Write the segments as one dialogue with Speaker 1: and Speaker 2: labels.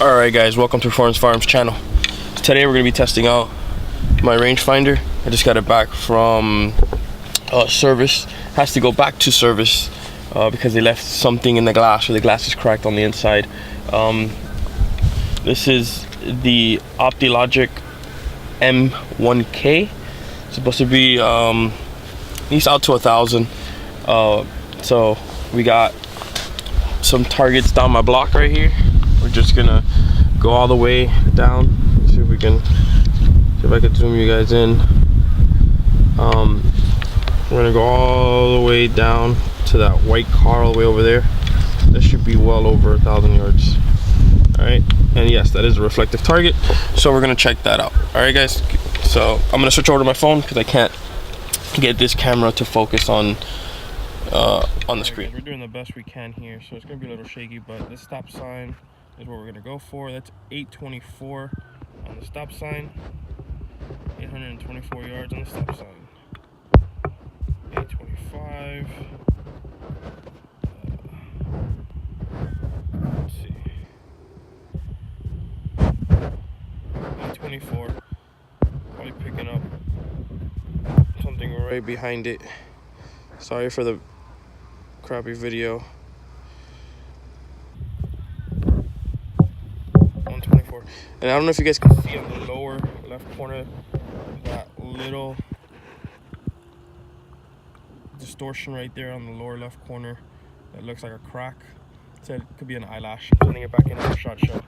Speaker 1: Alright guys, welcome to Forms Farms channel. Today we're going to be testing out my rangefinder. I just got it back from service. Has to go back to service because they left something in the glass, or the glass is cracked on the inside. This is the Opti-logic M1k. It's supposed to be at least out to 1,000. So we got some targets down my block right here. We're just gonna go all the way down. See if I can zoom you guys in. We're gonna go all the way down to that white car all the way over there. That should be well over 1,000 yards. All right, and yes, that is a reflective target. So we're gonna check that out. All right, guys. So I'm gonna switch over to my phone because I can't get this camera to focus on the screen. We're doing the best we can here, so it's gonna be a little shaky, but this stop sign is what we're gonna go for. That's 824 on the stop sign, 824 yards on the stop sign. 825. Let's see. 824. Probably picking up something right behind it. Sorry for the crappy video. 124. And I don't know if you guys can see on the lower left corner that little distortion right there on the lower left corner that looks like a crack. So it could be an eyelash. I'm putting it back in for shot show.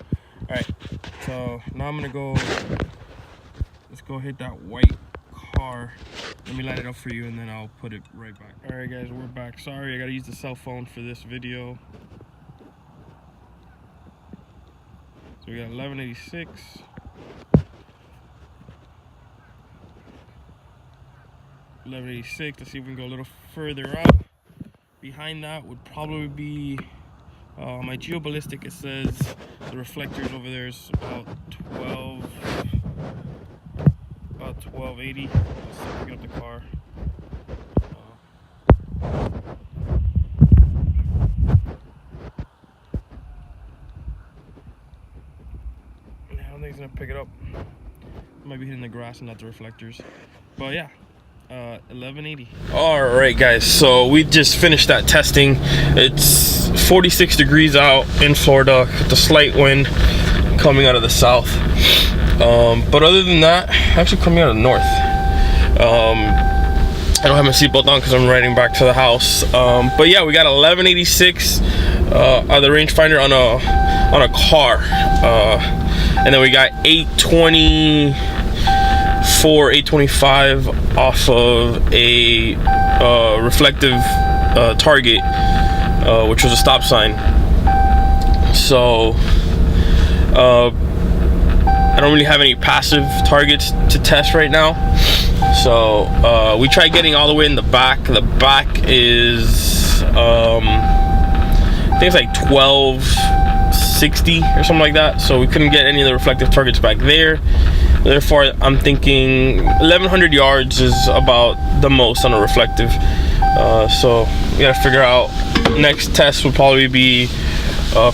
Speaker 1: Alright, so now I'm gonna go, let's go hit that white car. Let me light it up for you and then I'll put it right back. Alright guys, we're back. Sorry, I gotta use the cell phone for this video. So we got 1186. Let's see if we can go a little further up. Behind that would probably be my geoballistic. It says the reflectors over there is about 1280. Let's see if we get up the car. I don't think it's gonna pick it up. It might be hitting the grass and not the reflectors. But yeah. 1180. All right guys, so we just finished that testing. It's 46 degrees out in Florida with a slight wind coming out of the south, but other than that, actually coming out of the north. I don't have my seatbelt on because I'm riding back to the house, but yeah, we got 1186 on the rangefinder on a car, and then we got 825 off of a reflective target, which was a stop sign. So I don't really have any passive targets to test right now. So we tried getting all the way in the back. The back is I think it's like 1260 or something like that. So we couldn't get any of the reflective targets back there. Therefore, I'm thinking 1,100 yards is about the most on a reflective. So we gotta figure out. Next test would probably be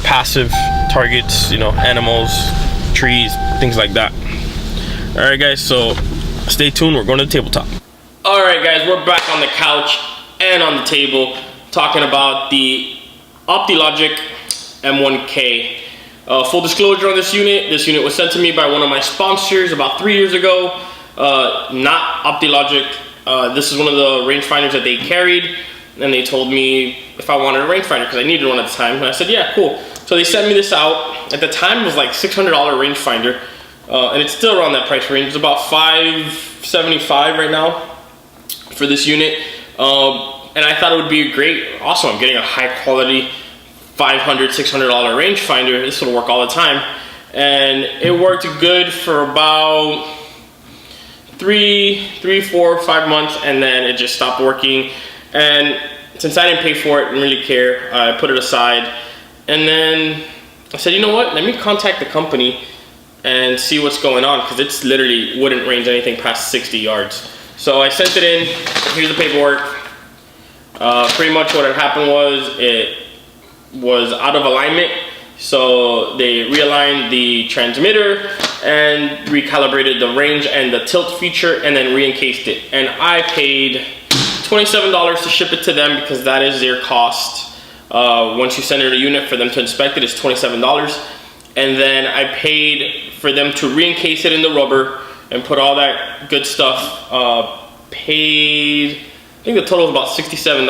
Speaker 1: passive targets, you know, animals, trees, things like that. All right, guys. So stay tuned. We're going to the tabletop. All right, guys. We're back on the couch and on the table talking about the Opti-logic M1k. Full disclosure on this unit was sent to me by one of my sponsors about 3 years ago. Not Opti-logic. This is one of the rangefinders that they carried, and they told me if I wanted a rangefinder because I needed one at the time. And I said, yeah, cool. So they sent me this out. At the time, it was like $600 rangefinder, and it's still around that price range. It's about $575 right now for this unit, and I thought it would be great. Also, I'm getting a high quality $500, $600 rangefinder. This will work all the time, and it worked good for about 3, 4, 5 months, and then it just stopped working. And since I didn't pay for it and really care, I put it aside. And then I said, you know what? Let me contact the company and see what's going on, because it's literally wouldn't range anything past 60 yards. So I sent it in. Here's the paperwork. Pretty much what had happened was it was out of alignment So they realigned the transmitter and recalibrated the range and the tilt feature, and then re-encased it. And I paid $27 to ship it to them because that is their cost. Once you send it a unit for them to inspect it, it's $27. And then I paid for them to re-encase it in the rubber and put all that good stuff. I think the total was about $67.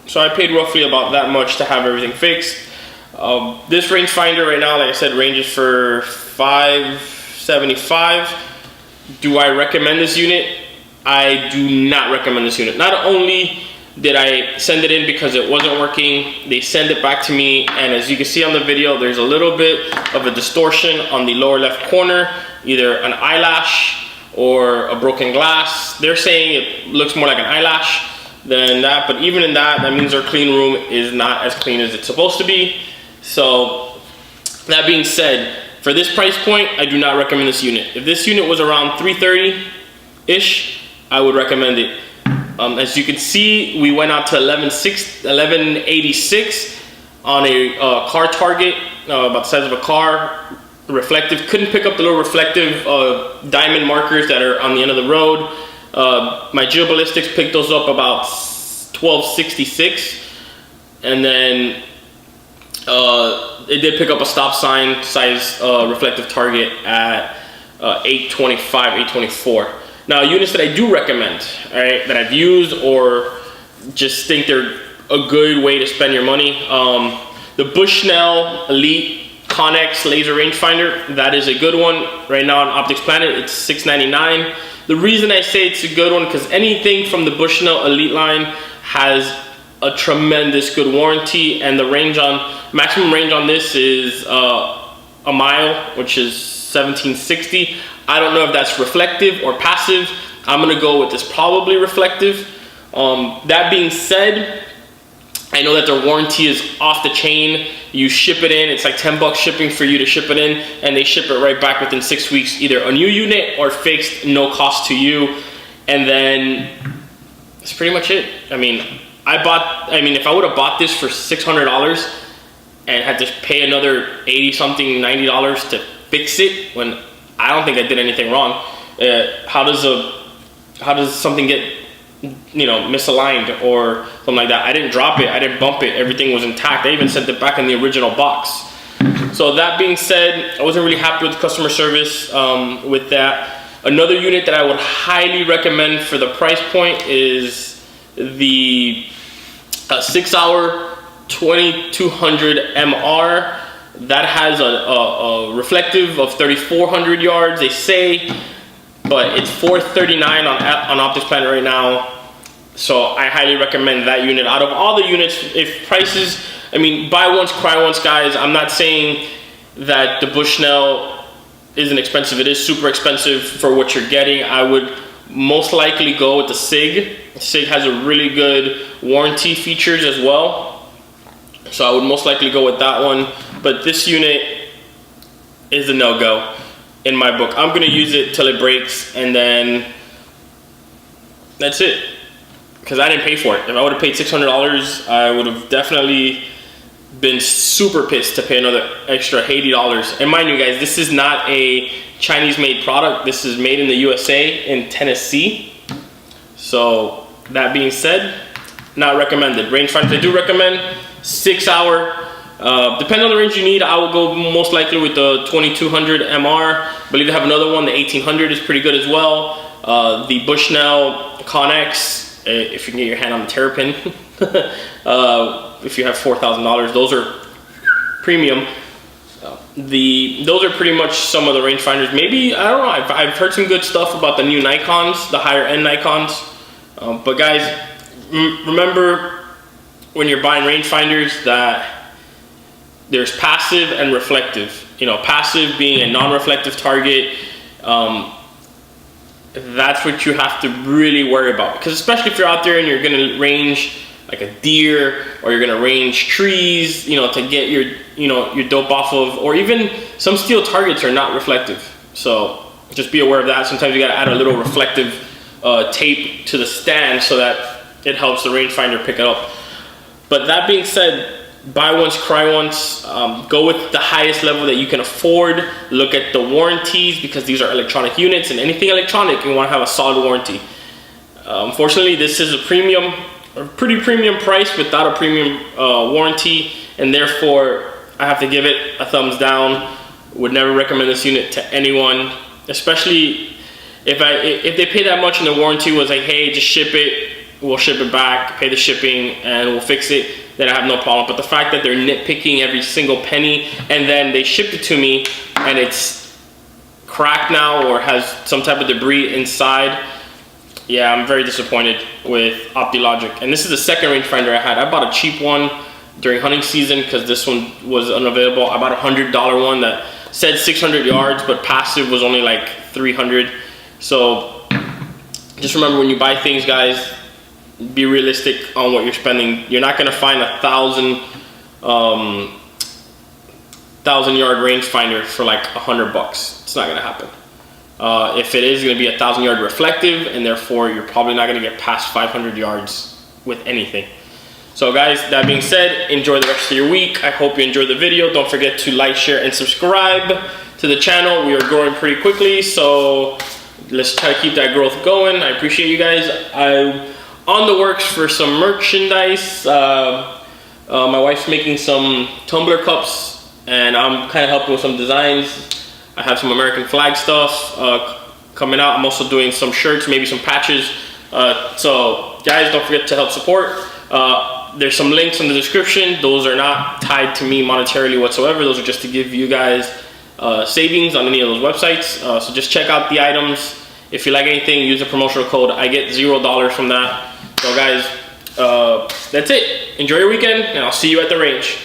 Speaker 1: So I paid roughly about that much to have everything fixed. This rangefinder right now, like I said, ranges for $575. Do I recommend this unit? I do not recommend this unit. Not only did I send it in because it wasn't working, they send it back to me, and as you can see on the video, there's a little bit of a distortion on the lower left corner, either an eyelash or a broken glass. They're saying it looks more like an eyelash than that, but even in that, that means our clean room is not as clean as it's supposed to be. So that being said, for this price point, I do not recommend this unit. If this unit was around $330-ish, I would recommend it. As you can see, we went out to $1186 on a car target, about the size of a car, reflective. Couldn't pick up the little reflective diamond markers that are on the end of the road. My geoballistics picked those up about 1266, and then it did pick up a stop sign size reflective target at 825, 824. Now, units that I do recommend, all right, that I've used or just think they're a good way to spend your money, the Bushnell Elite Connex laser rangefinder, that is a good one. Right now on Optics Planet, it's $699. The reason I say it's a good one, because anything from the Bushnell Elite line has a tremendous good warranty, and the range on maximum range on this is a mile, which is 1760. I don't know if that's reflective or passive. I'm gonna go with this probably reflective. That being said, I know that their warranty is off the chain. You ship it in, it's like 10 bucks shipping for you to ship it in, and they ship it right back within 6 weeks, either a new unit or fixed, no cost to you. And then that's pretty much it. I mean, if I would have bought this for $600 and had to pay another 80 something, $90 to fix it, when I don't think I did anything wrong. How does something get, misaligned or something like that? I didn't drop it, I didn't bump it, everything was intact. I even sent it back in the original box. So that being said, I wasn't really happy with the customer service with that. Another unit that I would highly recommend for the price point is the 6-hour 2200 MR. That has a reflective of 3,400 yards, they say, but it's $439 on Optics Planet right now. So I highly recommend that unit. Out of all the units, if prices, buy once, cry once, guys. I'm not saying that the Bushnell isn't expensive. It is super expensive for what you're getting. I would most likely go with the SIG. SIG has a really good warranty features as well. So I would most likely go with that one. But this unit is a no-go in my book. I'm gonna use it till it breaks, and then that's it. Because I didn't pay for it. If I would have paid $600, I would have definitely been super pissed to pay another extra $80. And mind you guys, this is not a Chinese-made product. This is made in the USA in Tennessee. So that being said, not recommended. Rangefinders I do recommend. 6-hour. Depending on the range you need, I will go most likely with the 2200 MR. I believe they have another one. The 1800 is pretty good as well. The Bushnell Connex, if you can get your hand on the Terrapin, if you have $4,000, those are premium. Those are pretty much some of the rangefinders. Maybe, I don't know, I've heard some good stuff about the new Nikons, the higher end Nikons. But guys, remember when you're buying rangefinders that there's passive and reflective. Passive being a non-reflective target. That's what you have to really worry about, because especially if you're out there and you're gonna range like a deer, or you're gonna range trees, to get your your dope off of, or even some steel targets are not reflective. So just be aware of that. Sometimes you gotta add a little reflective tape to the stand so that it helps the rangefinder pick it up. But that being said, buy once, cry once. Go with the highest level that you can afford. Look at the warranties, because these are electronic units, and anything electronic, you want to have a solid warranty. Unfortunately, this is a pretty premium price without a premium warranty, and therefore I have to give it a thumbs down. Would never recommend this unit to anyone, especially if they pay that much and the warranty was like, hey, just ship it, we'll ship it back, pay the shipping, and we'll fix it, then I have no problem. But the fact that they're nitpicking every single penny, and then they shipped it to me and it's cracked now or has some type of debris inside, yeah, I'm very disappointed with Opti-logic. And this is the second rangefinder I had. I bought a cheap one during hunting season because this one was unavailable. I bought a $100 one that said 600 yards, but passive was only like 300. So just remember, when you buy things, guys, be realistic on what you're spending. You're not going to find a 1,000-yard rangefinder for like $100. It's not going to happen. If it is going to be a 1,000-yard reflective, and therefore you're probably not going to get past 500 yards with anything. So guys, that being said, enjoy the rest of your week. I hope you enjoyed the video. Don't forget to like, share, and subscribe to the channel. We are growing pretty quickly, so let's try to keep that growth going. I appreciate you guys. I'm on the works for some merchandise. My wife's making some tumbler cups, and I'm kind of helping with some designs. I have some American flag stuff coming out. I'm also doing some shirts, maybe some patches. So guys, don't forget to help support. There's some links in the description. Those are not tied to me monetarily whatsoever. Those are just to give you guys savings on any of those websites. So just check out the items. If you like anything, use the promotional code. I get $0 from that. So guys, that's it. Enjoy your weekend, and I'll see you at the range.